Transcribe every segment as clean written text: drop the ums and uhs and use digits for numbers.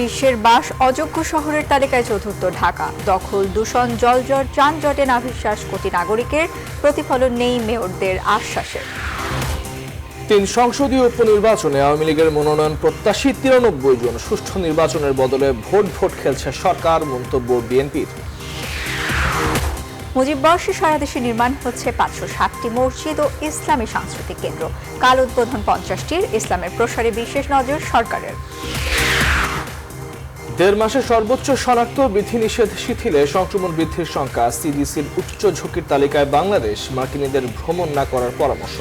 বিশ্বের 22 অযোগ্য শহরের তালিকায় চতুর্থ ঢাকা। দখল, দূষণ, জলজট, যানজটে নাভিশ্বাস কোটি নাগরিকের, প্রতিফলন নেই মেয়রদের আশ্বাসের। 3 সংসদীয় উপনির্বাচনে আওয়ামী লীগের মনোনয়ন প্রত্যাশী 93 জন। সুষ্ঠু নির্বাচনের বদলে ভোট খেলছে সরকার, মন্তব্য বিএনপির। মুজিববর্ষে সারা দেশে নির্মাণ হচ্ছে 560টি মসজিদ ও ইসলামী সাংস্কৃতিক কেন্দ্র। কাল উদ্বোধন 50টির। ইসলামের প্রসারে বিশেষ নজর সরকারের। 1.5 মাসে সর্বোচ্চ শনাক্ত, বিধিনিষেধ শিথিলে সংক্রমণ বৃদ্ধির শঙ্কা। সিডিসির উচ্চ ঝুঁকির তালিকায় বাংলাদেশ, মার্কিনীদের ভ্রমণ না করার পরামর্শ।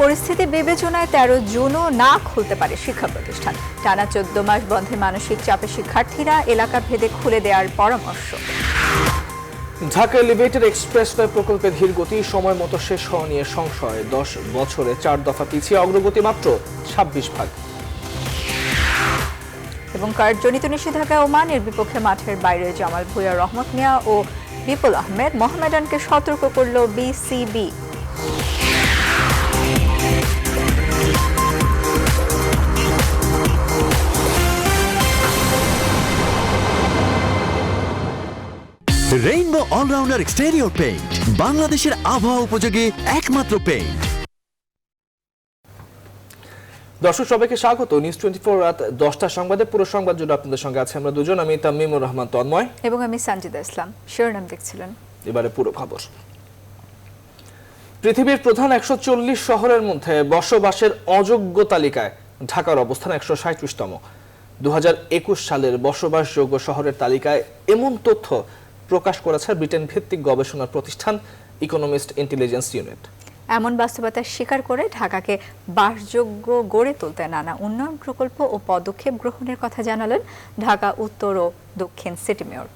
পরিস্থিতি বিবেচনায় 13 জুনও না খুলতে পারে শিক্ষা প্রতিষ্ঠান। টানা 14 মাস বন্ধে মানসিক চাপে শিক্ষার্থীরা, এলাকা ভেদে খুলে দেওয়ার পরামর্শ। ঢাকা এলিভেটেড এক্সপ্রেসওয়ে প্রকল্পে ধীর গতি, সময় মতো শেষ হওয়া নিয়ে সংশয়। 10 বছরে 4 দফা পিছিয়ে, অগ্রগতি মাত্র 26%। এবং কার্যজনিত নিষেধাজ্ঞা ওমানের বিপক্ষে মাঠের বাইরে জামাল ভুঁইয়া, রহমত মিয়া ও বিপুল আহমেদ। মোহামেডানকে সতর্ক করল BCB. Rainbow allrounder exterior paint, বাংলাদেশের আবহাওয়া উপযোগী একমাত্র পেইন্ট। দর্শক সবাইকে স্বাগত। নিউজ 24 রাত 10টার সংবাদে। পুরো সংবাদ জুড়ে আপনাদের সঙ্গে আছে আমরা দুজন, আমি তামিমুর রহমান তন্ময় এবং আমি সানজিদা ইসলাম। শিরোনাম দেখছিলেন, এবারে পুরো খবর। পৃথিবীর প্রধান 140 শহরের মধ্যে বসবাসের অযোগ্য তালিকায় ঢাকার অবস্থান 137তম। 2021 সালের বসবাসযোগ্য শহরের তালিকায় এমন তথ্য প্রকাশ করেছে ব্রিটেন ভিত্তিক গবেষণা প্রতিষ্ঠান ইকোনমিস্ট ইন্টেলিজেন্স ইউনিট। এমন বাস্তবতা স্বীকার করে ঢাকাকে বাসযোগ্য গড়ে তুলতে নানা উন্নয়ন প্রকল্প ও পদক্ষেপ গ্রহণের কথা জানালেন ঢাকা উত্তর ও দক্ষিণ সিটি মেয়র।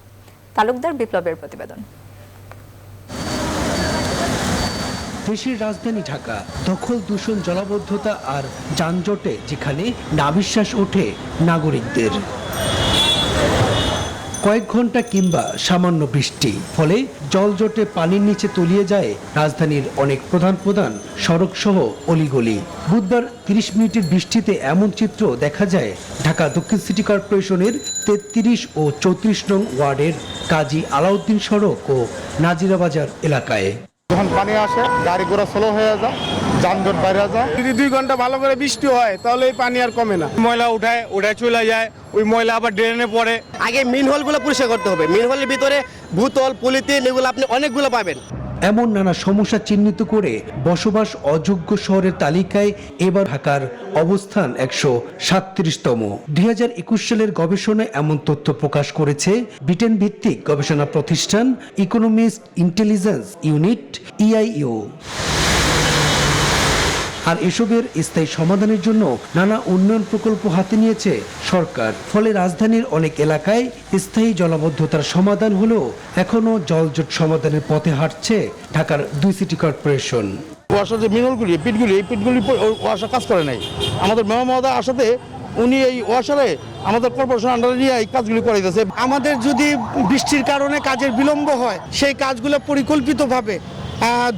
তালুকদার বিপ্লবের প্রতিবেদন। দেশের রাজধানী ঢাকা দখল, দূষণ, জলাবদ্ধতা আর যানজটে যেখানে নাভিশ্বাস ওঠে নাগরিকদের। কয়েক ঘন্টা কিংবা সামান্য বৃষ্টি, ফলে জলজটে পানির নিচে তলিয়ে যায় রাজধানীর অনেক প্রধান সড়ক সহ অলিগলি। বুধবার 30 মিনিটের বৃষ্টিতে এমন চিত্র দেখা যায় ঢাকা দক্ষিণ সিটি কর্পোরেশনের 33 ও 34 নং ওয়ার্ডের কাজী আলাউদ্দিন সড়ক ও নাজিরা বাজার এলাকায়। যখন পানি আসে গাড়ি ঘোড়া স্লো হয়ে যায়, যানজট বাইরে যায়। যদি 2 ঘন্টা ভালো করে বৃষ্টি হয় তাহলে এই পানি আর কমে না। ময়লা উঠায় চলে যায়, ওই ময়লা আবার ড্রেনে পড়ে। আগে মিন হলগুলো পরিষ্কার করতে হবে। মিন হলের ভিতরে ভূতল, পলিথিন এগুলো আপনি অনেকগুলো পাবেন। এমন নানা সমস্যা চিহ্নিত করে বসবাস অযোগ্য শহরের তালিকায় এবার ঢাকার অবস্থান 137তম। 2021 সালের গবেষণায় এমন তথ্য প্রকাশ করেছে ব্রিটেন ভিত্তিক গবেষণা প্রতিষ্ঠান ইকোনমিস্ট ইন্টেলিজেন্স ইউনিট EIU। আর এসবের স্থায়ী সমাধানের জন্য নানা উন্নয়ন প্রকল্প হাতে নিয়েছে সরকার। ফলে রাজধানীর অনেক এলাকায় স্থায়ী জলাবদ্ধতার সমাধান হলেও এখনো জলজট সমাধানের পথে হাঁটছে ঢাকার 2 সিটি কর্পোরেশন। ওয়াসার যে মিনলগুলি, এই পিটগুলি ওয়াসা কাজ করে নাই। আমাদের মেয়র মহোদয় আসাতে উনি এই ওয়াসারে আমাদের কর্পোরেশন আন্ডারে নিয়ে এই কাজগুলি করে দিয়েছে। আমাদের যদি বৃষ্টির কারণে কাজের বিলম্ব হয়, সেই কাজগুলো পরিকল্পিতভাবে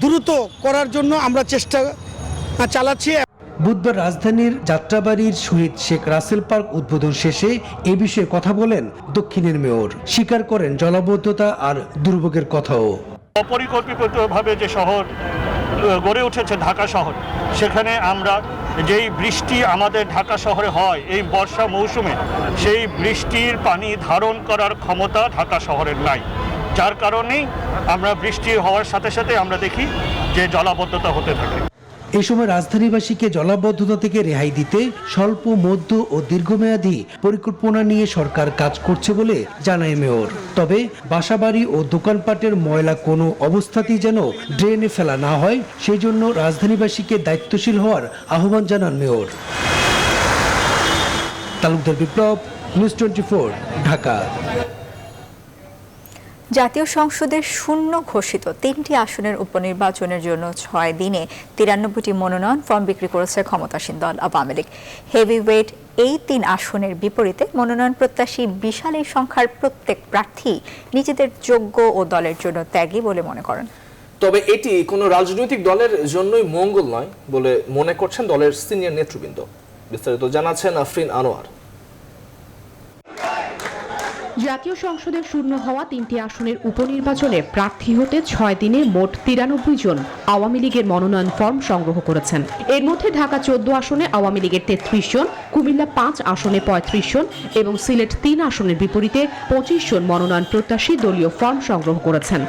দ্রুত করার জন্য আমরা চেষ্টা চালাচ্ছি। বুধবার রাজধানীর যাত্রাবাড়ির শহীদ শেখ রাসেল পার্ক উদ্বোধন শেষে এ বিষয়ে কথা বলেন দক্ষিণের মেয়র। স্বীকার করেন জলাবদ্ধতা আর দুর্ভোগের কথাও। অপরিকল্পিতভাবে যে শহর গড়ে উঠেছে ঢাকা শহর, সেখানে আমরা যেই বৃষ্টি আমাদের ঢাকা শহরে হয় এই বর্ষা মৌসুমে, সেই বৃষ্টির পানি ধারণ করার ক্ষমতা ঢাকা শহরের নাই। যার কারণেই আমরা বৃষ্টি হওয়ার সাথে সাথে আমরা দেখি যে জলাবদ্ধতা হতে থাকে। এ সময় রাজধানীবাসীকে জলাবদ্ধতা থেকে রেহাই দিতে স্বল্প, মধ্য ও দীর্ঘমেয়াদী পরিকল্পনা নিয়ে সরকার কাজ করছে বলে জানায় মেয়র। তবে বাসাবাড়ি ও দোকানপাটের ময়লা কোনো অবস্থাতেই যেন ড্রেনে ফেলা না হয়, সেই জন্য রাজধানীবাসীকে দায়িত্বশীল হওয়ার আহ্বান জানান মেয়র। তালুকদার বিপ্লব, নিউজ 24, ঢাকা। জাতীয় সংসদের শূন্য ঘোষিত 3টি আসনের উপনির্বাচনের জন্য 6 দিনে 93টি মনোনয়ন ফর্ম বিক্রি করেছে ক্ষমতাসীন দল আওয়ামী লীগ। হেভিওয়েট এই 3 আসনের বিপরীতে মনোনয়ন প্রত্যাশী বিশাল এই সংখ্যার প্রত্যেক প্রার্থী নিজেদের যোগ্য ও দলের জন্য ত্যাগী বলে মনে করেন। তবে এটি কোনো রাজনৈতিক দলের জন্যই মঙ্গল নয় বলে মনে করছেন দলের সিনিয়র নেতৃবৃন্দ। বিস্তারিত জানাচ্ছেন আফরিন আনোয়ার। জাতীয় সংসদের শূন্য হওয়া 3টি আসনের উপনির্বাচনে প্রার্থী হতে 6 দিনে মোট 93 জন আওয়ামী লীগের মনোনয়ন ফর্ম সংগ্রহ করেছেন। এর মধ্যে ঢাকা 14 আসনে আওয়ামী লীগের 33 জন, কুমিল্লা 5 আসনে 35 জন এবং সিলেট 3 আসনের বিপরীতে 25 জন মনোনয়ন প্রত্যাশী দলীয় ফর্ম সংগ্রহ করেছেন।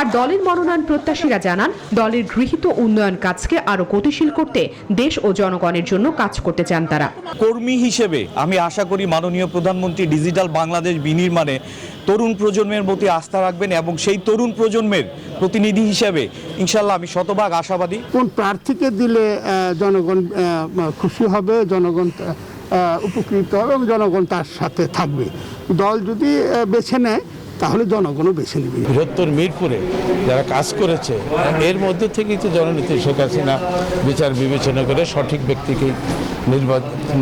আর দলের মনোনয়ন প্রত্যাশীরা জানান, দলের গৃহীত উন্নয়ন কাজকে আরো গতিশীল করতে দেশ ও জনগণের জন্য কাজ করতে চান তারা। কর্মী হিসেবে আমি আশা করি মাননীয় প্রধানমন্ত্রী ডিজিটাল বাংলাদেশ বিনির্মাণে তরুণ প্রজন্মের প্রতি আস্থা রাখবেন এবং সেই তরুণ প্রজন্মের প্রতিনিধি হিসেবে ইনশাল্লাহ আমি শতভাগ আশাবাদী। কোন প্রার্থীকে দিলে জনগণ খুশি হবে, জনগণ উপকৃত হবে এবং জনগণ তার সাথে থাকবে। দল যদি বেছে নেয় তাহলে জনগণও বেছে নেবে। বৃহত্তর মিরপুরে যারা কাজ করেছে এর মধ্যে থেকেই তো জননেত্রী শেখ হাসিনা বিচার বিবেচনা করে সঠিক ব্যক্তিকেই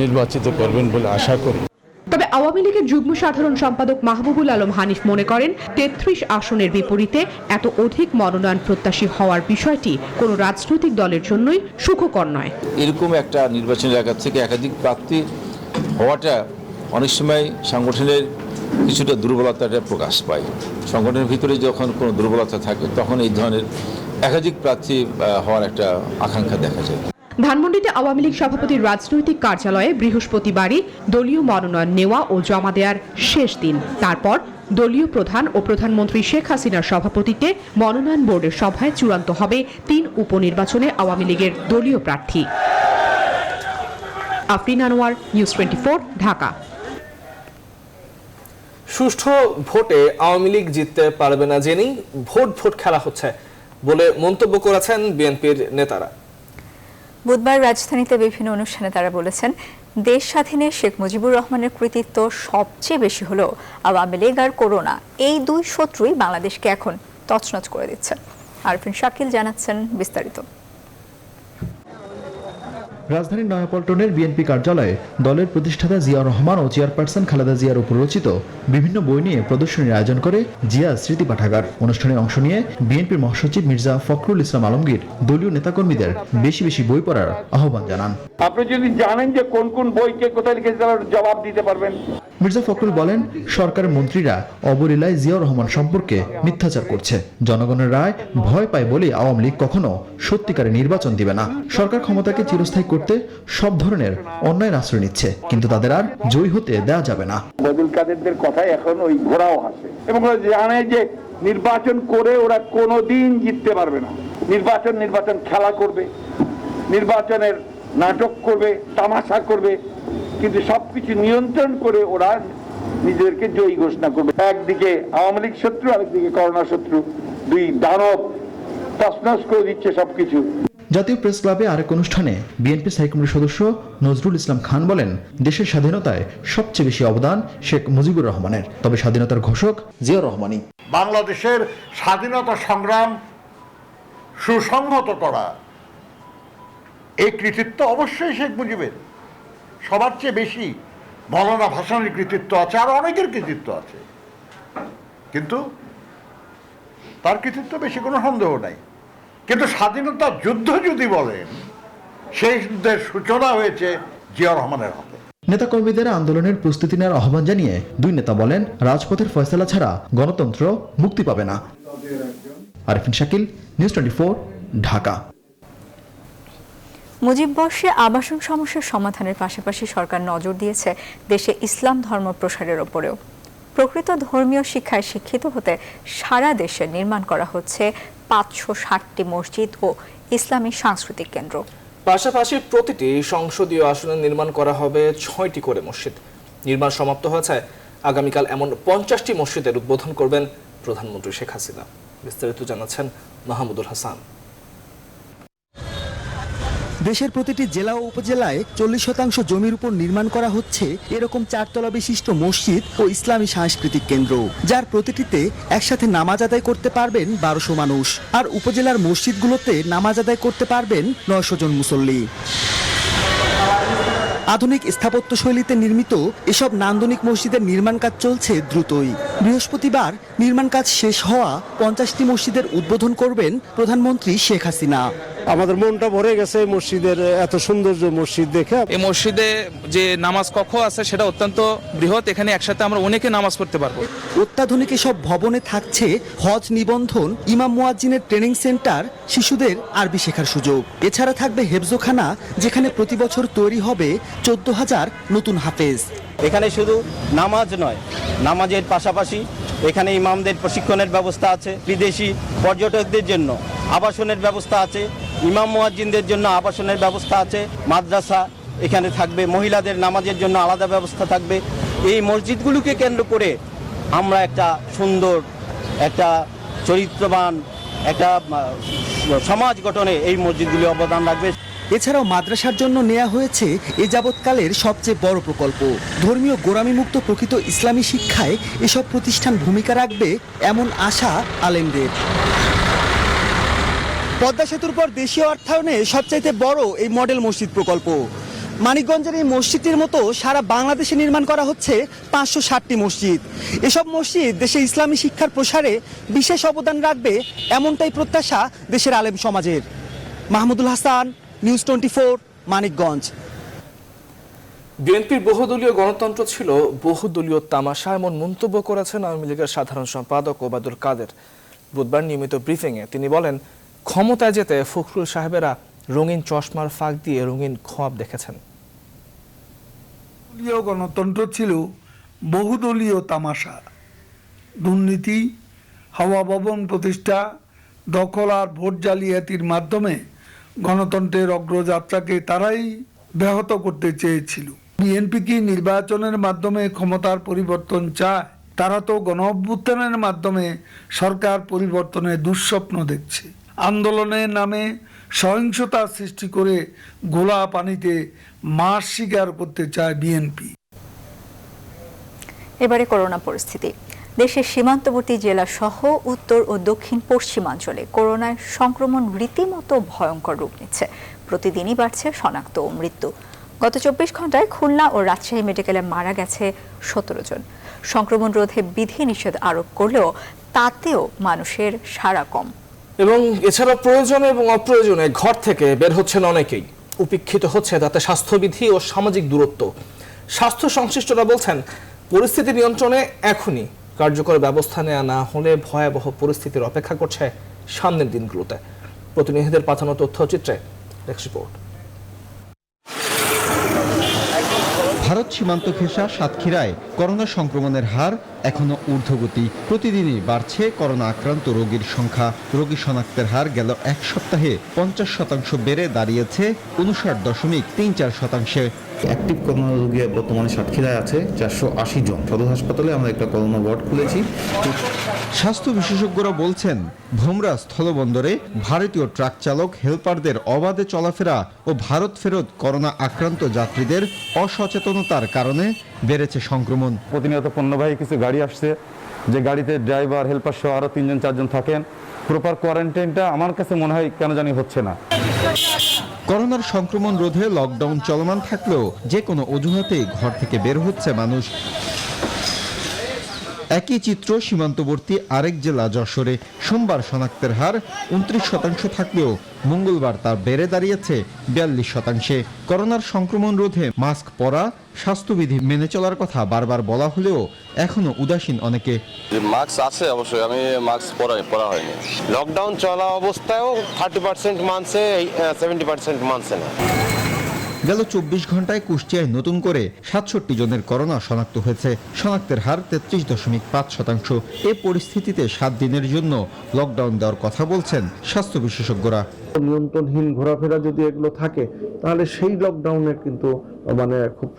নির্বাচিত করবেন বলে আশা করি। তবে আওয়ামী লীগের যুগ্ম সাধারণ সম্পাদক মাহবুবুল আলম হানিফ মনে করেন, 33 আসনের বিপরীতে এত অধিক মনোনয়ন প্রত্যাশী হওয়ার বিষয়টি কোনো রাজনৈতিক দলের জন্যই সুখকর নয়। এরকম একটা নির্বাচনী এলাকা থেকে একাধিক প্রার্থী হওয়াটা অনেক সময় সংগঠনের কিছুটা দুর্বলতাটা প্রকাশ পায়। সংগঠনের ভিতরে যখন কোনো দুর্বলতা থাকে তখন এই ধরনের একাধিক প্রার্থী হওয়ার একটা আকাঙ্ক্ষা দেখা যায়। ধানমন্ডিতে আওয়ামী লীগ সভাপতির রাজনৈতিক কার্যালয়ে বৃহস্পতিবারই দলীয় মনোনয়ন নেওয়া ও জমা দেওয়ার শেষ দিন। তারপর দলীয় প্রধান ও প্রধানমন্ত্রী শেখ হাসিনার সভাপতিত্বে মনোনয়ন বোর্ডের সভায় চূড়ান্ত হবে 3 উপনির্বাচনে আওয়ামী লীগের দলীয় প্রার্থী। আফরিন আনোয়ার, নিউজ 24, ঢাকা। সুষ্ঠু ভোটে আওয়ামী লীগ জিততে পারবে না জেনেই ভোট খেলা হচ্ছে বলে মন্তব্য করেছেন বিএনপির নেতারা। বুধবার রাজধানীতে বিভিন্ন অনুষ্ঠানে তারা বলেছেন, দেশ স্বাধীনে শেখ মুজিবুর রহমানের কৃতিত্ব সবচেয়ে বেশি হলো আওয়ামী লীগ আর করোনা, এই দুই শত্রুই বাংলাদেশকে এখন তছনছ করে দিচ্ছে। আরফিন শাকিল জানাচ্ছেন বিস্তারিত। রাজধানীর নয়াপল্টনের বিএনপি কার্যালয়ে দলের প্রতিষ্ঠাতা জিয়া রহমান ও চেয়ারপারসন খালেদা জিয়ার উপর রচিত বিভিন্ন বই নিয়ে প্রদর্শনীর আয়োজন করে জিয়া স্মৃতি পাঠাগার। অনুষ্ঠানে অংশ নিয়ে বিএনপির মহাসচিব মির্জা ফখরুল ইসলাম আলমগীর দলীয় নেতাকর্মীদের বেশি বেশি বই পড়ার আহ্বান জানান। আপনি যদি জানেন যে কোন কোন বইকে কোথায় লিখেছে তার জবাব দিতে পারবেন। মির্জা ফখরুল বলেন, সরকারের মন্ত্রীরা অবলীলায় জিয়া রহমান সম্পর্কে মিথ্যাচার করছে। জনগণের রায় ভয় পায় বলে আওয়ামী লীগ কখনো সত্যিকারের নির্বাচন দিবে না। সরকার ক্ষমতাকে চিরস্থায়ী করতে সব ধরনের অন্যায় আশ্রয় নিচ্ছে, কিন্তু তাদের আর জয়ী হতে দেওয়া যাবে না। বদুল কাদেরদের কথা এখন ওই ঘোড়াও হাসে এবং জানে যে নির্বাচন করে ওরা কোনোদিন জিততে পারবে না। নির্বাচন খেলা করবে, নির্বাচনের নাটক করবে, তামাশা করবে, কিন্তু সবকিছু নিয়ন্ত্রণ করে ওরা নিজেদেরকে জয়ী ঘোষণা করবে। একদিকে আওয়ামী লীগ শত্রু, আরেকদিকে করোনা শত্রু, দুই দানব তছনছ করে দিচ্ছে সবকিছু। জাতীয় প্রেস ক্লাবে আরেক অনুষ্ঠানে বিএনপি স্থায়ী কমিটির সদস্য নজরুল ইসলাম খান বলেন, দেশের স্বাধীনতায় সবচেয়ে বেশি অবদান শেখ মুজিবুর রহমানের, তবে স্বাধীনতার ঘোষক জিয়া রহমানই। বাংলাদেশের স্বাধীনতা সংগ্রাম সুসংহত করা এই কৃতিত্ব অবশ্যই শেখ মুজিবের। সবার চেয়ে বেশি মৌলানা ভাসানীর কৃতিত্ব আছে, আর অনেকের কৃতিত্ব আছে, কিন্তু তার কৃতিত্ব বেশি কোনো সন্দেহ নাই। কিন্তু স্বাধীনতা যুদ্ধ যদি বলেন, সেই যুদ্ধের সূচনা হয়েছে জিয়া রহমানের হাতে। নেতাকর্মীদের আন্দোলনের প্রস্তুতি নেওয়ার আহ্বান জানিয়ে দুই নেতা বলেন, রাজপথের ফয়সালা ছাড়া গণতন্ত্র মুক্তি পাবে না। আরফিন শাকিল, নিউজ 24, ঢাকা। মুজিব বর্ষে আবাসন সমস্যার সমাধানের পাশাপাশি সরকার নজর দিয়েছে দেশে ইসলাম ধর্ম প্রসারের ওপরেও। প্রকৃত ধর্মীয় শিক্ষায় শিক্ষিত হতে সারা দেশে নির্মাণ করা হচ্ছে 560টি মসজিদ ও ইসলামী সাংস্কৃতিক কেন্দ্র। পাশাপাশি প্রতিটি সংসদীয় আসনে নির্মাণ করা হবে 6টি করে মসজিদ। নির্মাণ সমাপ্ত হয়েছে, আগামীকাল এমন 50টি মসজিদের উদ্বোধন করবেন প্রধানমন্ত্রী শেখ হাসিনা। বিস্তারিত জানাচ্ছেন মাহমুদুল হাসান। দেশের প্রতিটি জেলা ও উপজেলায় 40% জমির উপর নির্মাণ করা হচ্ছে এরকম 4 তলা বিশিষ্ট মসজিদ ও ইসলামী সাংস্কৃতিক কেন্দ্র, যার প্রতিটিতে একসাথে নামাজ আদায় করতে পারবেন 1200 মানুষ। আর উপজেলার মসজিদগুলোতে নামাজ আদায় করতে পারবেন 900 জন মুসল্লি। আধুনিক স্থাপত্য শৈলীতে নির্মিত এসব নান্দনিক মসজিদের নির্মাণ কাজ চলছে দ্রুতই। বৃহস্পতিবার নির্মাণ কাজ শেষ হওয়া 50টি মসজিদের উদ্বোধন করবেন প্রধানমন্ত্রী শেখ হাসিনা। আমাদের মনটা ভরে গেছে মসজিদের এত সৌন্দর্য মসজিদ দেখে। এই মসজিদে যে নামাজ কক্ষ আছে সেটা অত্যন্ত বৃহৎ, এখানে একসাথে আমরা অনেকে নামাজ পড়তে পারবো। অত্যাধুনিক এসব ভবনে থাকছে হজ নিবন্ধন, ইমাম মুয়াজ্জিনের ট্রেনিং সেন্টার, শিশুদের আরবি শেখার সুযোগ। এছাড়া থাকবে হেফজোখানা, যেখানে প্রতি বছর তৈরি হবে 14,000 নতুন হাফেজ। এখানে শুধু নামাজ নয়, নামাজের পাশাপাশি এখানে ইমামদের প্রশিক্ষণের ব্যবস্থা আছে, বিদেশি পর্যটকদের জন্য আবাসনের ব্যবস্থা আছে, ইমাম মুয়াজ্জিনদের জন্য আবাসনের ব্যবস্থা আছে, মাদ্রাসা এখানে থাকবে, মহিলাদের নামাজের জন্য আলাদা ব্যবস্থা থাকবে। এই মসজিদগুলোকে কেন্দ্র করে আমরা একটা সুন্দর, একটা চরিত্রবান, একটা সমাজ গঠনে এই মসজিদগুলি অবদান রাখবে। এছাড়াও মাদ্রাসার জন্য নেওয়া হয়েছে এ যাবৎকালের সবচেয়ে বড় প্রকল্প। ধর্মীয় গোঁড়ামিমুক্ত প্রকৃত ইসলামী শিক্ষায় এসব প্রতিষ্ঠান ভূমিকা রাখবে এমন আশা আলেমদের। পদ্মা সেতুর পর দেশীয় অর্থায়নে সবচাইতে বড় এই মডেল মসজিদ প্রকল্প। মানিকগঞ্জের এই মসজিদটির মতো সারা বাংলাদেশে নির্মাণ করা হচ্ছে 560টি মসজিদ। এসব মসজিদ দেশে ইসলামী শিক্ষার প্রসারে বিশেষ অবদান রাখবে, এমনটাই প্রত্যাশা দেশের আলেম সমাজের। মাহমুদুল হাসান, নিউজ 24, মানিকগঞ্জ। বিএনপির বহুদলীয় গণতন্ত্র ছিল বহুদলীয় তামাশা, এমন মন্তব্য করেছেন আওয়ামী লীগের সাধারণ সম্পাদক ওবায়দুল কাদের। বুধবার নিয়মিত ব্রিফিংয়ে তিনি বলেন, ক্ষমতায় যেতে ফখরুল সাহেবেরা রঙিন চশমার ফাঁক দিয়ে রঙিন খোয়াব দেখেছেন। দলীয় গণতন্ত্র ছিল বহুদলীয় তামাশা। দুর্নীতি, হাওয়া ভবন প্রতিষ্ঠা, দখল আর ভোট জালিয়াতির মাধ্যমে গণতন্ত্রের অগ্রযাত্রাকে তারাই ব্যাহত করতে চেয়েছিল। বিএনপি কি নির্বাচনের মাধ্যমে ক্ষমতার পরিবর্তন চায়? তারা তো গণ-অভ্যুত্থানের মাধ্যমে সরকার পরিবর্তনের দুঃস্বপ্ন দেখছে। আন্দোলনের নামে সহিংসতা সৃষ্টি করে গোলা পানিতে মাছ শিকার করতে চায় বিএনপি। এবারে করোনা পরিস্থিতি। দেশের সীমান্তবর্তী জেলা সহ উত্তর ও দক্ষিণ পশ্চিমাঞ্চলে করোনার সংক্রমণ রীতিমতো ভয়ঙ্কর রূপ নিচ্ছে। প্রতিদিনই বাড়ছে শনাক্ত ও মৃত্যু। গত 24 ঘন্টায় খুলনা ও রাজশাহী মেডিকেলে মারা গেছে 17 জন। সংক্রমণ রোধে বিধিনিষেধ আরোপ করলেও তাতেও মানুষের সাড়া কম। এবং এছাড়া প্রয়োজনে এবং অপ্রয়োজনে ঘর থেকে বের হচ্ছেন অনেকেই। উপেক্ষিত হচ্ছে তাতে স্বাস্থ্যবিধি ও সামাজিক দূরত্ব। স্বাস্থ্য সংশ্লিষ্টরা বলছেন, পরিস্থিতি নিয়ন্ত্রণে এখনই কার্যকর ব্যবস্থা নেওয়া না হলে ভয়াবহ পরিস্থিতির অপেক্ষা করছে সামনের দিনগুলোতে। প্রতিনিধিদের পাঠানো তথ্যচিত্রে নেক্সট রিপোর্ট। ভারত সীমান্ত ঘেঁষা সাতক্ষীরায় করোনা সংক্রমণের হার এখনো ঊর্ধ্বগতি। প্রতিদিনই বাড়ছে করোনা আক্রান্ত রোগীর সংখ্যা। রোগী শনাক্তের হার গেল এক সপ্তাহে 50% বেড়ে দাঁড়িয়েছে 59.34%। অ্যাক্টিভ করোনা রোগী বর্তমানে সাতক্ষীরায় আছে 480 জন। সদর হাসপাতালে আমরা একটা করোনা ওয়ার্ড খুলেছি। স্বাস্থ্য বিশেষজ্ঞরা বলছেন, ভোমরা স্থলবন্দরে ভারতীয় ট্রাক চালক হেলপারদের অবাধে চলাফেরা ও ভারত ফেরত করোনা আক্রান্ত যাত্রীদের অসচেতনতার কারণে বেড়েছে সংক্রমণ। প্রতিনিয়ত পণ্যবাহী কিছু গাড়ি আসছে, যে গাড়িতে ড্রাইভার, হেলপার সহ আরও 3-4 জন থাকেন। প্রপার কোয়ারেন্টাইনটা আমার কাছে মনে হয় কেন জানি হচ্ছে না। করোনার সংক্রমণ রোধে লকডাউন চলমান থাকলেও যে কোনো অজুহাতেই ঘর থেকে বের হচ্ছে মানুষ। একই চিত্র সীমান্তবর্তী আরেক জেলা যশোরে। সোমবার শনাক্তের হার 29% থাকলেও মঙ্গলবার তা বেড়ে দাঁড়িয়েছে 42%। করোনার সংক্রমণ রোধে মাস্ক পরা, স্বাস্থ্যবিধি মেনে চলার কথা বারবার বলা হলেও এখনো উদাসীন অনেকে। মাস্ক আছে অবশ্যই, আমি মাস্ক পরা হয়নি। লকডাউন চলা অবস্থায়ও 30% মানছে, 70% মানছে না। গেল 24 ঘন্টায় কুষ্টিয়ায় নতুন করে 67 জনের করোনা শনাক্ত হয়েছে। শনাক্তের হার 33.5%। এ পরিস্থিতিতে 7 দিনের জন্য লকডাউন দেওয়ার কথা বলছেন স্বাস্থ্য বিশেষজ্ঞরা। নিয়ন্ত্রণহীন ঘোরাফেরা যদি এগুলো থাকে, তাহলে সেই লকডাউনের কিন্তু খুব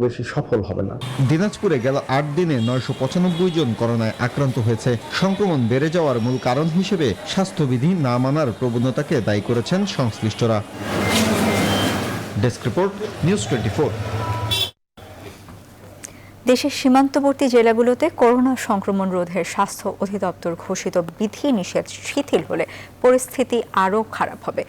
বেশি সফল হবে না। দিনাজপুরে গেল 8 দিনে 995 জন করোনায় আক্রান্ত হয়েছে। সংক্রমণ বেড়ে যাওয়ার মূল কারণ হিসেবে স্বাস্থ্যবিধি না মানার প্রবণতাকে দায়ী করেছেন সংশ্লিষ্টরা। Desk report, news 24। দেশের সীমান্তবর্তী জেলাগুলোতে করোনা সংক্রমণ রোধে স্বাস্থ্য অধিদপ্তর ঘোষিত বিধিনিষেধ শিথিল হলে পরিস্থিতি আরও খারাপ হবে।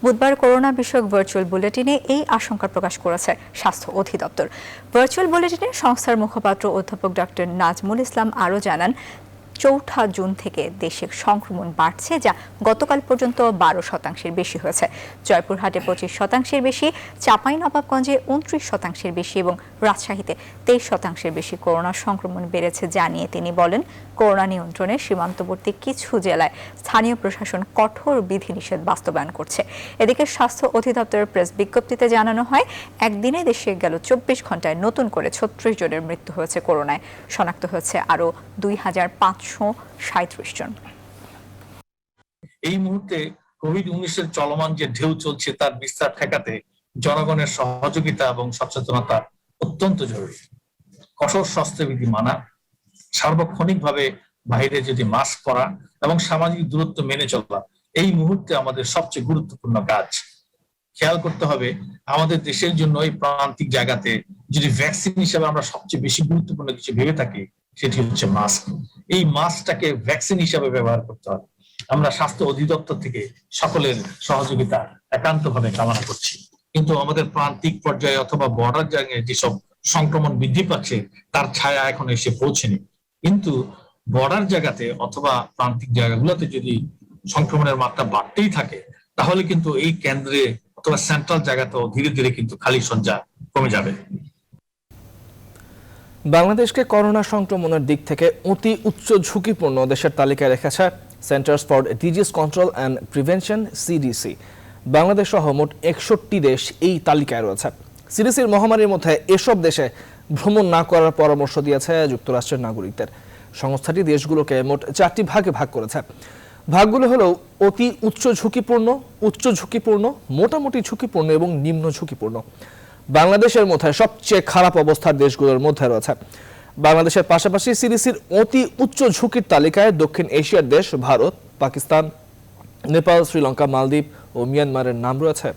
বুধবার করোনা বিষয়ক ভার্চুয়াল বুলেটিনে এই আশঙ্কা প্রকাশ করেছে স্বাস্থ্য অধিদপ্তর। ভার্চুয়াল বুলেটিনে সংস্থার মুখপাত্র অধ্যাপক ডক্টর নাজমুল ইসলাম আরও জানান, চৌঠা জুন থেকে দেশে সংক্রমণ বাড়ছে, যা গতকাল পর্যন্ত 12% বেশি হয়েছে। জয়পুরহাটে 25% বেশি, চাঁপাইনবাবগঞ্জে 29% বেশি এবং রাজশাহীতে 23% বেশি করোনা সংক্রমণ বেড়েছে জানিয়ে তিনি বলেন, করোনা নিয়ন্ত্রণে সীমান্তবর্তী কিছু জেলায় স্থানীয় প্রশাসন কঠোর বিধিনিষেধ বাস্তবায়ন করছে। এদিকে স্বাস্থ্য অধিদপ্তরের প্রেস বিজ্ঞপ্তিতে জানানো হয়, একদিনে দেশে গেল 24 ঘন্টায় নতুন করে 36 জনের মৃত্যু হয়েছে করোনায়। শনাক্ত হয়েছে আরও 2537 জন। এই মুহূর্তে কোভিড-19 চলমান যে ঢেউ চলছে তার বিস্তার ঠেকাতে জনগণের সহযোগিতা এবং সচেতনতা অত্যন্ত জরুরি। কঠোর স্বাস্থ্যবিধি মানা, সার্বক্ষণিকভাবে বাইরে যদি মাস্ক পরা এবং সামাজিক দূরত্ব মেনে চলা এই মুহূর্তে আমাদের সবচেয়ে গুরুত্বপূর্ণ কাজ। খেয়াল করতে হবে, আমাদের দেশের জন্য এই প্রান্তিক জায়গাতে যদি ভ্যাকসিন হিসেবে আমরা সবচেয়ে বেশি গুরুত্বপূর্ণ কিছু ভেবে থাকি, সেটি হচ্ছে মাস্ক। এই মাস্কটাকে ভ্যাকসিন হিসেবে ব্যবহার করতে হবে। আমরা স্বাস্থ্য অধিদপ্তর থেকে সকলের সহযোগিতা একান্তভাবে কামনা করছি। কিন্তু আমাদের প্রান্তিক পর্যায়ে অথবা বর্ডার জায়গায় যেসব সংক্রমণ বৃদ্ধি পাচ্ছে তার ছায়া এখন এসে পৌঁছেনি। কিন্তু বর্ডার জায়গাতে অথবা প্রান্তিক জায়গাগুলোতে যদি সংক্রমণের মাত্রা বাড়তেই থাকে, তাহলে কিন্তু এই কেন্দ্রে অথবা সেন্ট্রাল জায়গাতেও ধীরে ধীরে কিন্তু খালি সজ্জা কমে যাবে। বাংলাদেশকে করোনা সংক্রমণের দিক থেকে অতি উচ্চ ঝুঁকিপূর্ণ দেশের তালিকায় রেখেছে centers for disease control and prevention CDC. Bangladesh সহ মোট 61 দেশ এই তালিকায় রয়েছে। সিডিসির মহামারীর মধ্যে এসব দেশে ভ্রমণ না করার পরামর্শ দিয়েছে যুক্তরাষ্ট্রের নাগরিকদের। সংস্থাটি দেশগুলোকে মোট 4টি ভাগে ভাগ করেছে। ভাগগুলো হলো অতি উচ্চ ঝুঁকিপূর্ণ, মোটামুটি ঝুঁকিপূর্ণ এবং নিম্ন ঝুঁকিপূর্ণ। বাংলাদেশের মধ্যে সবচেয়ে খারাপ অবস্থার দেশগুলোর মধ্যে রয়েছে। বাংলাদেশের পাশাপাশি সিডিসির অতি উচ্চ ঝুঁকির তালিকায় দক্ষিণ এশিয়ার দেশ ভারত, পাকিস্তান, নেপাল, শ্রীলঙ্কা, মালদ্বীপ ও মিয়ানমারের নাম রয়েছে।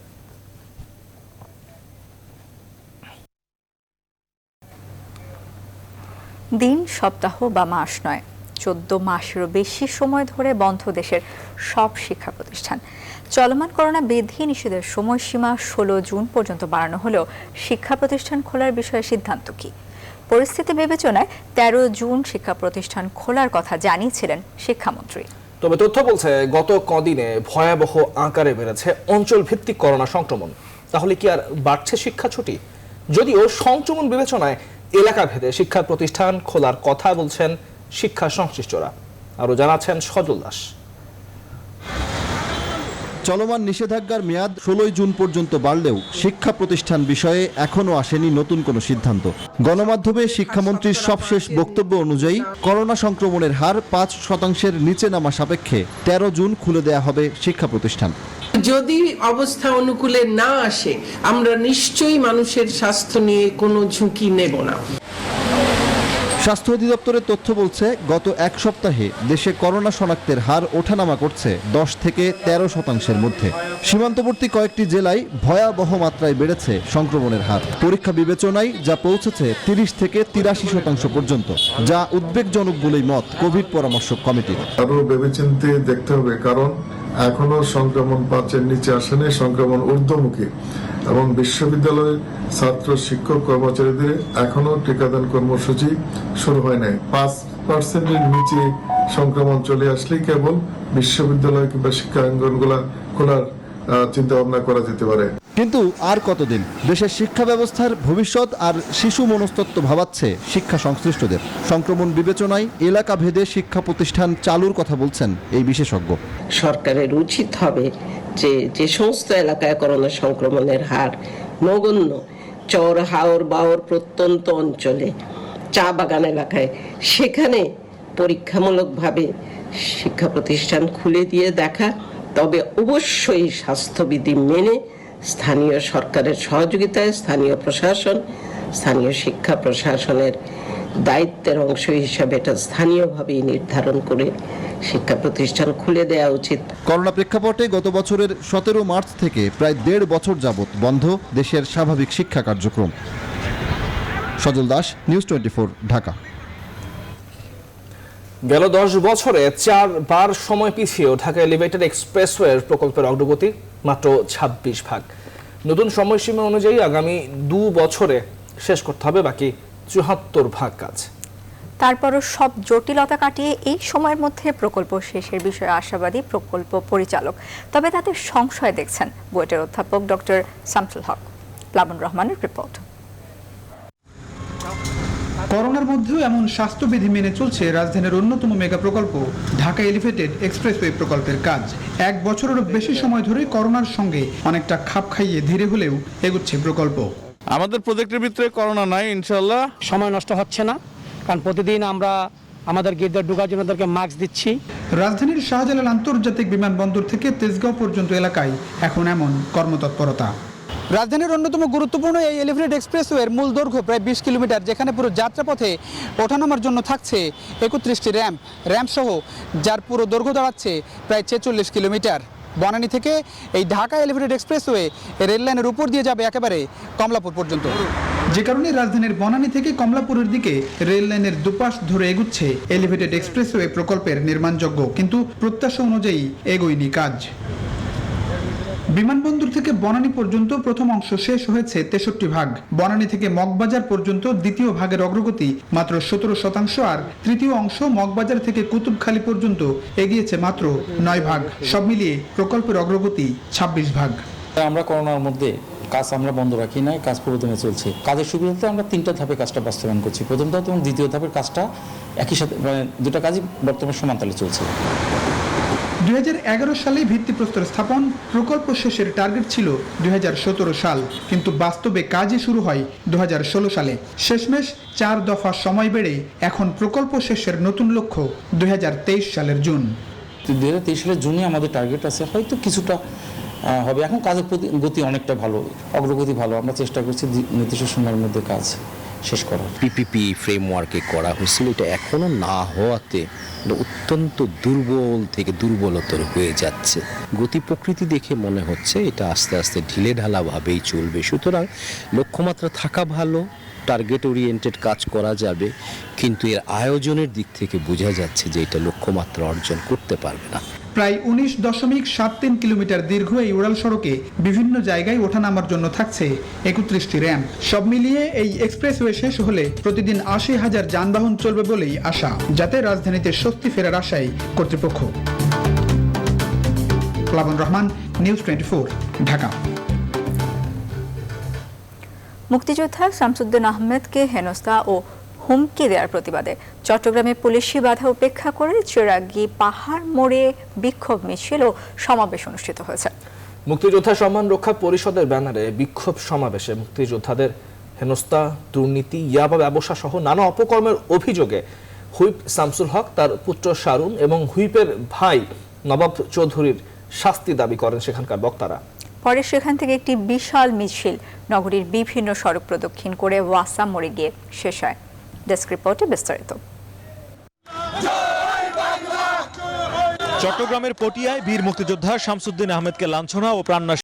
দিন, সপ্তাহ বা মাস নয়, 14 মাসেরও বেশি সময় ধরে বন্ধ দেশের সব শিক্ষা প্রতিষ্ঠান। চলমান করোনা বিধি নিষেধের সময়সীমা 16 জুন পর্যন্ত বাড়ানো হলেও শিক্ষা প্রতিষ্ঠান খোলার বিষয়ে সিদ্ধান্ত কি? পরিস্থিতি বিবেচনায় 13 জুন শিক্ষা প্রতিষ্ঠান খোলার কথা জানিয়েছিলেন শিক্ষামন্ত্রী। তবে তথ্য বলছে, গত কদিনে ভয়াবহ আকারে বেড়েছে অঞ্চল ভিত্তিক করোনা সংক্রমণ। তাহলে কি আর বাড়ছে শিক্ষা ছুটি? যদিও সংক্রমণ বিবেচনায় এলাকা ভেদে শিক্ষা প্রতিষ্ঠান খোলার কথা বলছেন শিক্ষা সংশ্লিষ্টরা। আরো জানাচ্ছেন সজল দাস। চলমান নিষেধাজ্ঞার মেয়াদ 16 জুন পর্যন্ত বাড়লেও শিক্ষা প্রতিষ্ঠান বিষয়ে এখনও আসেনি নতুন কোনো সিদ্ধান্ত। গণমাধ্যমে শিক্ষামন্ত্রীর সবশেষ বক্তব্য অনুযায়ী করোনা সংক্রমণের হার 5% নিচে নামা সাপেক্ষে 13 জুন খুলে দেয়া হবে শিক্ষা প্রতিষ্ঠান। যদি অবস্থা অনুকূলে না আসে, আমরা নিশ্চয়ই মানুষের স্বাস্থ্য নিয়ে কোনো ঝুঁকি নেব না। স্বাস্থ্য অধিদপ্তরের তথ্য বলছে, গত এক সপ্তাহে দেশে করোনা শনাক্তের হার ওঠানামা করছে 10 থেকে 13% মধ্যে। সীমান্তবর্তী কয়েকটি জেলায় ভয়াবহ মাত্রায় বেড়েছে সংক্রমণের হার। পরীক্ষা বিবেচনায় যা পৌঁছেছে 30 থেকে 83% পর্যন্ত, যা উদ্বেগজনক বলেই মত কোভিড পরামর্শক কমিটির। আরো ভেবেচিন্তে দেখতে হবে, কারণ এখনো সংক্রমণ 5-এর নিচে আসেনি, সংক্রমণ ঊর্ধ্বমুখী এবং বিশ্ববিদ্যালয়ের ছাত্র, শিক্ষক, কর্মচারীদের এখনো টিকাদান কর্মসূচি শুরু হয় নাই। 5%-এর নিচে সংক্রমণ চলে আসলে কেবল বিশ্ববিদ্যালয় কিংবা শিক্ষাঙ্গনগুলা খোলার চিন্তা ভাবনা করা যেতে পারে। কিন্তু আর কতদিন? দেশের শিক্ষা ব্যবস্থার ভবিষ্যৎ আর শিশু মনস্তত্ত্ব ভাবাচ্ছে শিক্ষা সংশ্লিষ্টদের। সংক্রমণ বিবেচনায় এলাকা ভেদে শিক্ষা প্রতিষ্ঠান চালুর কথা বলছেন এই বিশেষজ্ঞ। সরকারের উচিত হবে যে সমস্ত এলাকায় করোনা সংক্রমণের হার নগণ্য, চর, হাওর, বাওর প্রত্যন্ত অঞ্চলে, চা বাগান এলাকায়, সেখানে পরীক্ষামূলকভাবে শিক্ষা প্রতিষ্ঠান খুলে দিয়ে দেখা। তবে অবশ্যই স্বাস্থ্যবিধি মেনে স্থানীয় সরকারের সহযোগিতায় স্থানীয় প্রশাসন, স্থানীয় শিক্ষা প্রশাসনের দায়িত্বের অংশ হিসাবে এটা স্থানীয়ভাবেই নির্ধারণ করে শিক্ষা প্রতিষ্ঠান খুলে দেওয়া উচিত। করোনা প্রেক্ষাপটে গত বছরের 17 মার্চ থেকে প্রায় 1.5 বছর যাবৎ বন্ধ দেশের স্বাভাবিক শিক্ষা কার্যক্রম। সজল দাস, নিউজ 24, ঢাকা। গেল 10 বছরে 4 বার সময় পিছিয়েও ঢাকা এলিভেটেড এক্সপ্রেসওয়ের প্রকল্পের অগ্রগতি মাত্র 26 ভাগ। নতুন সময়সীমা অনুযায়ী আগামী 2 বছরে শেষ করতে হবে বাকি 74 ভাগ কাজ। তারপরও সব জটিলতা কাটিয়ে এই সময়ের মধ্যে প্রকল্প শেষের বিষয়ে আশাবাদী প্রকল্প পরিচালক। তবে তাতে সংশয় দেখছেন বুয়েটের অধ্যাপক ডক্টর শামসুল হক। প্লাবন রহমানের রিপোর্ট। করোনার মধ্যেও এমন স্বাস্থ্যবিধি মেনে চলছে রাজধানীর অন্যতম মেগা প্রকল্প ঢাকা এলিভেটেড এক্সপ্রেসওয়ে প্রকল্পের কাজ। 1 বছরেরও বেশি সময় ধরে করোনার সঙ্গে অনেকটা খাপ খাইয়ে ধীরে হলেও এগুচ্ছে প্রকল্প। আমাদের প্রজেক্টের ভিতরে করোনা নাই, ইনশাল্লাহ। সময় নষ্ট হচ্ছে না, কারণ প্রতিদিন আমরা আমাদের গেটে ঢোকার জন্য ওদেরকে মাস্ক দিচ্ছি। রাজধানীর শাহজালাল আন্তর্জাতিক বিমানবন্দর থেকে তেজগাঁও পর্যন্ত এলাকায় এখন এমন কর্মতৎপরতা। রাজধানীর অন্যতম গুরুত্বপূর্ণ এই এলিভেটেড এক্সপ্রেসওয়ের মূল দৈর্ঘ্য প্রায় 20 কিলোমিটার, যেখানে পুরো যাত্রাপথে ওঠানামার জন্য থাকছে 31টি র্যাম্প সহ, যার পুরো দৈর্ঘ্য দাঁড়াচ্ছে প্রায় 46 কিলোমিটার। বনানী থেকে এই ঢাকা এলিভেটেড এক্সপ্রেসওয়ে রেল লাইনের উপর দিয়ে যাবে একেবারে কমলাপুর পর্যন্ত, যে কারণে রাজধানীর বনানী থেকে কমলাপুরের দিকে রেল লাইনের দুপাশ ধরে এগুচ্ছে এলিভেটেড এক্সপ্রেসওয়ে প্রকল্পের নির্মাণযোগ্য, কিন্তু প্রত্যাশা অনুযায়ী এগোয়নি কাজ। বিমানবন্দর থেকে বনানী পর্যন্ত প্রথম অংশ শেষ হয়েছে 63 ভাগ। বনানী থেকে মগবাজার পর্যন্ত দ্বিতীয় ভাগের অগ্রগতি মাত্র 17%, আর তৃতীয় অংশ মগবাজার থেকে কুতুবখালী পর্যন্ত এগিয়েছে মাত্র 9 ভাগ। সব মিলিয়ে প্রকল্পের অগ্রগতি 26 ভাগ। আমরা করোনার মধ্যে কাজ আমরা বন্ধ রাখি নাই, কাজ পুরোদমে চলছে। কাজের সুবিধাতে আমরা 3টা ধাপে কাজটা বাস্তবায়ন করছি। প্রথম ধাপ এবং দ্বিতীয় ধাপের কাজটা একই সাথে, মানে 2টা কাজই বর্তমানে সমানতালে চলছে। 2011 সালে ভিত্তিপ্রস্তর স্থাপন, প্রকল্প শেষের টার্গেট ছিল 2017 সাল, কিন্তু বাস্তবে কাজই শুরু হয় 2016 সালে। শেষমেশ 4 দফা সময় বেড়ে এখন প্রকল্প শেষের নতুন লক্ষ্য 2023 সালের জুন। 2023 সালের জুনে আমাদের টার্গেট আছে, হয়তো কিছুটা হবে। এখন কাজের গতি অনেকটা ভালো, অগ্রগতি ভালো। আমরা চেষ্টা করছি নির্দিষ্ট সময়ের মধ্যে কাজ শেষ করা। পিপিপি ফ্রেমওয়ার্কে করা হয়েছিল, এটা এখনো না হওয়াতে অত্যন্ত দুর্বল থেকে দুর্বলতর হয়ে যাচ্ছে। গতি প্রকৃতি দেখে মনে হচ্ছে এটা আস্তে আস্তে ঢিলে ঢালাভাবেই চলবে। সুতরাং লক্ষ্যমাত্রা থাকা ভালো, টার্গেট ওরিয়েন্টেড কাজ করা যাবে, কিন্তু এর আয়োজনের দিক থেকে বোঝা যাচ্ছে যে এটা লক্ষ্যমাত্রা অর্জন করতে পারবে না। প্রায় 19.73 কিলোমিটার দীর্ঘ এই উড়াল সড়কে বিভিন্ন জায়গায় ওঠানামার জন্য থাকছে 31টি র্যাম্প। সব মিলিয়ে এই এক্সপ্রেসওয়ে শেষ হলে প্রতিদিন 80,000 যানবাহন চলবে বলেই আশা, যাতে রাজধানীতে স্বস্তি ফেরার আশায় কর্তৃপক্ষ। প্লাবন রহমান, নিউজ 24, ঢাকা। মুক্তিযোদ্ধা শামসুদ্দিন আহমেদকে হেনস্থা ও হুমকি দেওয়ার প্রতিবাদে চট্টগ্রামে পুলিশি বাধা উপেক্ষা করে চিরাগী পাহাড় মোড়ে বিক্ষোভ মিছিল ও সমাবেশ অনুষ্ঠিত হয়েছে। মুক্তিযোদ্ধা সম্মান রক্ষা পরিষদের ব্যানারে বিক্ষোভ সমাবেশে মুক্তিযোদ্ধাদের হেনস্থা, দুর্নীতি, ইয়াবা ব্যবসা সহ নানা অপকর্মের অভিযোগে হুইপ শামসুল হক, তার পুত্র শারুন এবং হুইপের ভাই নবাব চৌধুরীর শাস্তি দাবি করেন সেখানকার বক্তারা। পরে সেখান থেকে একটি বিশাল মিছিল নগরীর বিভিন্ন সড়ক প্রদক্ষিণ করে ওয়াসা মোড়ে গিয়ে শেষ হয়। ডেস্ক রিপোর্টে বিস্তারিত। চট্টগ্রামের পটিয়ায় বীর মুক্তিযোদ্ধা শামসুদ্দিন আহমেদকে লাঞ্ছনা ও প্রাণনাশ